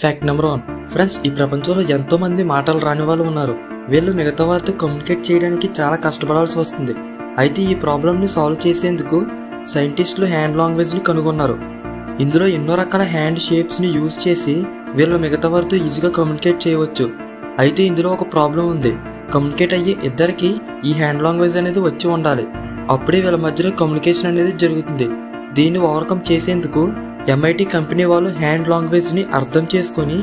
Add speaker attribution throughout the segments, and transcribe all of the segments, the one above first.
Speaker 1: Fact number 1. Friends, ఈ ప్రపంచంలో ఎంతో మంది మాటలు రాని వాళ్ళు ఉన్నారు. వీళ్ళు మిగతా వారితో కమ్యూనికేట్ చేయడానికి చాలా కష్టపడాల్సి వస్తుంది. అయితే ఈ ప్రాబ్లమ్ని సాల్వ్ చేసేందుకు సైంటిస్టులు హ్యాండ్ లాంగ్వేజ్ని కనుగొన్నారు. ఇందులో ఎన్నో రకాల హ్యాండ్ షేప్స్ని యూజ్ చేసి వీళ్ళు మిగతా వారితో ఈజీగా కమ్యూనికేట్ చేయవచ్చు. అయితే ఇందులో ఒక ప్రాబ్లం ఉంది. కమ్యూనికేట్ అయ్యే ఇద్దరికి ఈ హ్యాండ్ లాంగ్వేజ్ అనేది వచ్చి ఉండాలి. అప్పుడే వీళ్ళ మధ్యలో కమ్యూనికేషన్ అనేది జరుగుతుంది. దీన్ని ఓవర్కమ్ చేసేందుకు MIT కంపెనీ వాళ్ళు హ్యాండ్ లాంగ్వేజ్ని అర్థం చేసుకొని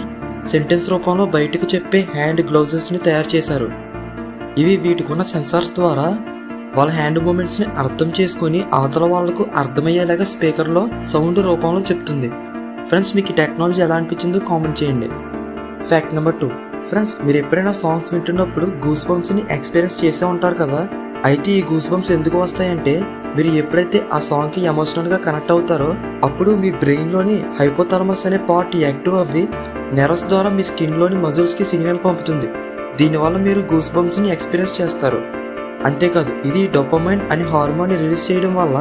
Speaker 1: సెంటెన్స్ రూపంలో బయటకు చెప్పే హ్యాండ్ గ్లౌజెస్ని తయారు చేశారు. ఇవి వీటికున్న సెన్సార్స్ ద్వారా వాళ్ళ హ్యాండ్ మూమెంట్స్ని అర్థం చేసుకొని అవతల వాళ్లకు అర్థమయ్యేలాగా స్పీకర్లో సౌండ్ రూపంలో చెప్తుంది. ఫ్రెండ్స్, మీకు ఈ టెక్నాలజీ ఎలా అనిపించిందో కామెంట్ చేయండి. Fact number 2. ఫ్రెండ్స్, మీరు ఎప్పుడైనా సాంగ్స్ వింటున్నప్పుడు గూస్ బంప్స్ని ఎక్స్పీరియన్స్ చేసే ఉంటారు కదా. అయితే ఈ గూస్ బంప్స్ ఎందుకు వస్తాయంటే మీరు ఎప్పుడైతే ఆ సాంగ్కి ఎమోషనల్గా కనెక్ట్ అవుతారో అప్పుడు మీ బ్రెయిన్లోని హైపోథాలమస్ అనే పార్ట్ యాక్టివ్ అవ్వి నెర్వ్స్ ద్వారా మీ స్కిన్లోని మజిల్స్కి సిగ్నల్ పంపుతుంది. దీనివల్ల మీరు గూస్ బంప్స్ని ఎక్స్పీరియన్స్ చేస్తారు. అంతేకాదు, ఇది డోపమైన్ అనే హార్మోన్ని రిలీజ్ చేయడం వల్ల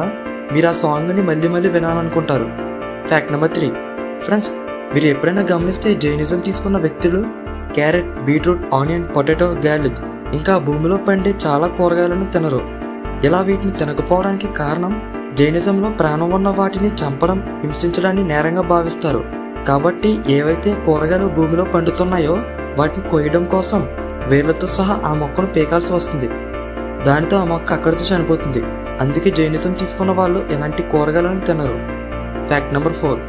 Speaker 1: మీరు ఆ సాంగ్ని మళ్ళీ మళ్ళీ వినాలనుకుంటారు. Fact number 3. ఫ్రెండ్స్, మీరు ఎప్పుడైనా గమనిస్తే జైనిజం తీసుకున్న వ్యక్తులు carrot, beetroot, onion, potato, garlic ఇంకా భూమిలో పండే చాలా కూరగాయలను తినరు. ఇలా వీటిని తినకపోవడానికి కారణం జైనిజంలో ప్రాణం ఉన్న వాటిని చంపడం, హింసించడాన్ని నేరంగా భావిస్తారు. కాబట్టి ఏవైతే కూరగాయలు భూమిలో పండుతున్నాయో వాటిని కొయ్యడం కోసం వేర్లతో సహా ఆ మొక్కను పీకాల్సి వస్తుంది. దానితో ఆ మొక్క అక్కడితో చనిపోతుంది. అందుకే జైనిజం తీసుకున్న వాళ్ళు ఇలాంటి కూరగాయలను తినరు. Fact number 4.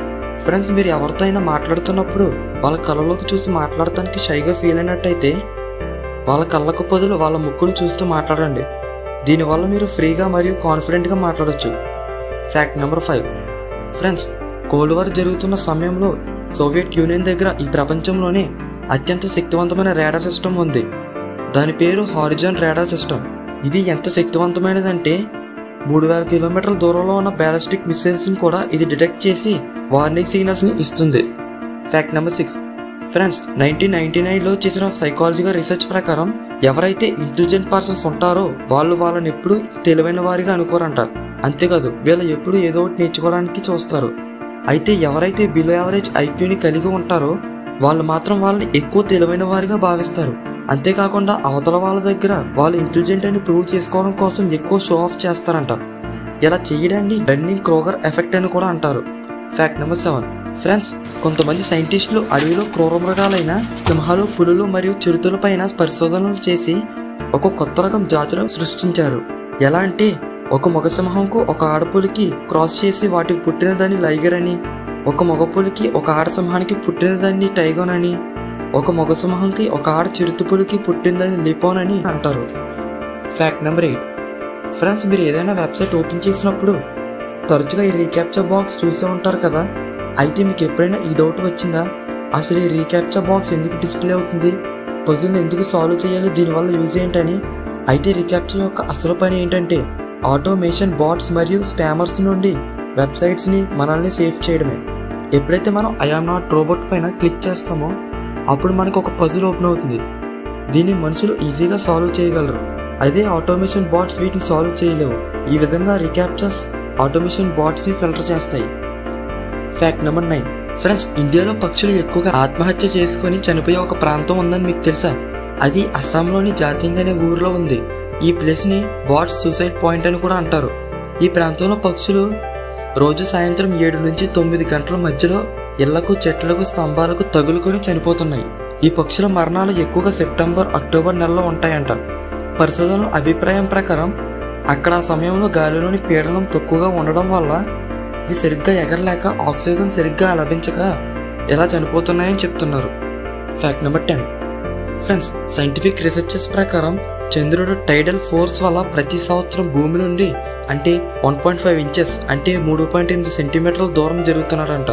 Speaker 1: ఫ్రెండ్స్, మీరు ఎవరితో అయినా మాట్లాడుతున్నప్పుడు వాళ్ళ కళ్ళలోకి చూసి మాట్లాడటానికి షైగా ఫీల్ అయినట్టయితే వాళ్ళ కళ్ళకు బదులు వాళ్ళ ముక్కును చూస్తూ మాట్లాడండి. దీనివల్ల మీరు ఫ్రీగా మరియు కాన్ఫిడెంట్గా మాట్లాడవచ్చు. Fact number 5. Friends, cold war జరుగుతున్న సమయంలో సోవియట్ యూనియన్ దగ్గర ఈ ప్రపంచంలోనే అత్యంత శక్తివంతమైన రాడార్ సిస్టమ్ ఉంది. దాని పేరు హారిజాన్ రాడార్ సిస్టమ్. ఇది ఎంత శక్తివంతమైనదంటే 3000 కిలోమీటర్ల దూరంలో ఉన్న బ్యాలిస్టిక్ మిసైల్స్ని కూడా ఇది డిటెక్ట్ చేసి వార్నింగ్ సిగ్నల్స్ని ఇస్తుంది. Fact number 6. ఫ్రెండ్స్, 1999లో చేసిన సైకాలజీగా రీసెర్చ్ ప్రకారం ఎవరైతే ఇంటెలిజెంట్ పర్సన్స్ ఉంటారో వాళ్ళని ఎప్పుడు తెలివైన వారిగా అనుకోరంట. అంతేకాదు, వీళ్ళు ఎప్పుడు ఏదో ఒకటి నేర్చుకోవడానికి చూస్తారు. అయితే ఎవరైతే బిలో యావరేజ్ IQని కలిగి ఉంటారో వాళ్ళు మాత్రం వాళ్ళని ఎక్కువ తెలివైన వారిగా భావిస్తారు. అంతేకాకుండా అవతల వాళ్ళ దగ్గర వాళ్ళు ఇంటెలిజెంట్ అని ప్రూవ్ చేసుకోవడం కోసం ఎక్కువ షో ఆఫ్ చేస్తారంట. ఇలా చేయడాన్ని డన్నింగ్ క్రోగర్ ఎఫెక్ట్ అని కూడా అంటారు. Fact number 7. ఫ్రెండ్స్, కొంతమంది సైంటిస్టులు అడవిలో క్రూర మృగాలైన సింహాలు, పులులు మరియు చిరుతల పైన పరిశోధనలు చేసి ఒక కొత్త రకం జాతులను సృష్టించారు. ఎలా అంటే ఒక మగ సింహంకు ఒక ఆడపులికి క్రాస్ చేసి వాటికి పుట్టిన దాన్ని లైగర్ అని, ఒక మగ పులికి ఒక ఆడ సింహానికి పుట్టిన దాన్ని టైగోన్ అని, ఒక మగ సింహంకి ఒక ఆడ చిరుతపులికి పుట్టిందని లిపోన్ అని అంటారు. Fact number 8. ఫ్రెండ్స్, మీరు ఏదైనా వెబ్సైట్ ఓపెన్ చేసినప్పుడు తరచుగా ఈ రీక్యాప్చర్ బాక్స్ చూసే ఉంటారు కదా. అయితే మీకు ఎప్పుడైనా ఈ డౌట్ వచ్చిందా? అసలు ఈ రీక్యాప్చర్ బాక్స్ ఎందుకు డిస్ప్లే అవుతుంది, పజిల్ని ఎందుకు సాల్వ్ చేయాలి, దీనివల్ల యూజ్ ఏంటని? అయితే రీక్యాప్చర్ యొక్క అసలు పని ఏంటంటే ఆటోమేషన్ బాట్స్ మరియు స్పామర్స్ నుండి వెబ్సైట్స్ని మనల్ని సేవ్ చేయడమే. ఎప్పుడైతే మనం ఐ యామ్ నాట్ రోబోట్ పైన క్లిక్ చేస్తామో అప్పుడు మనకు ఒక పజిల్ ఓపెన్ అవుతుంది. దీన్ని మనుషులు ఈజీగా సాల్వ్ చేయగలరు. అదే ఆటోమేషన్ బాట్స్ వీటిని సాల్వ్ చేయలేవు. ఈ విధంగా రీక్యాప్చర్స్ ఆటోమేషన్ బాట్స్ని ఫిల్టర్ చేస్తాయి. Fact number 9. ఫ్రెండ్స్, ఇండియాలో పక్షులు ఎక్కువగా ఆత్మహత్య చేసుకుని చనిపోయే ఒక ప్రాంతం ఉందని మీకు తెలుసా? అది అస్సాంలోని జాతింగ్ అనే ఊరిలో ఉంది. ఈ ప్లేస్ని బాట్స్ సూసైడ్ పాయింట్ అని కూడా అంటారు. ఈ ప్రాంతంలో పక్షులు రోజు సాయంత్రం 7 నుంచి 9 గంటల మధ్యలో ఇళ్లకు, చెట్లకు, స్తంభాలకు తగులుకొని చనిపోతున్నాయి. ఈ పక్షుల మరణాలు ఎక్కువగా సెప్టెంబర్, అక్టోబర్ నెలలో ఉంటాయంట. పరిశోధనల అభిప్రాయం ప్రకారం అక్కడ ఆ సమయంలో గాలిలోని పీడనం తక్కువగా ఉండడం వల్ల ఇవి సరిగ్గా ఎగరలేక ఆక్సిజన్ సరిగ్గా లభించక ఇలా చనిపోతున్నాయని చెప్తున్నారు. Fact number 10. Friends, scientific researches ప్రకారం చంద్రుడు టైడల్ ఫోర్స్ వల్ల ప్రతి సంవత్సరం భూమి నుండి అంటే 1.5 ఇంచెస్ అంటే 3.8 సెంటీమీటర్ల దూరం జరుగుతున్నాడంట.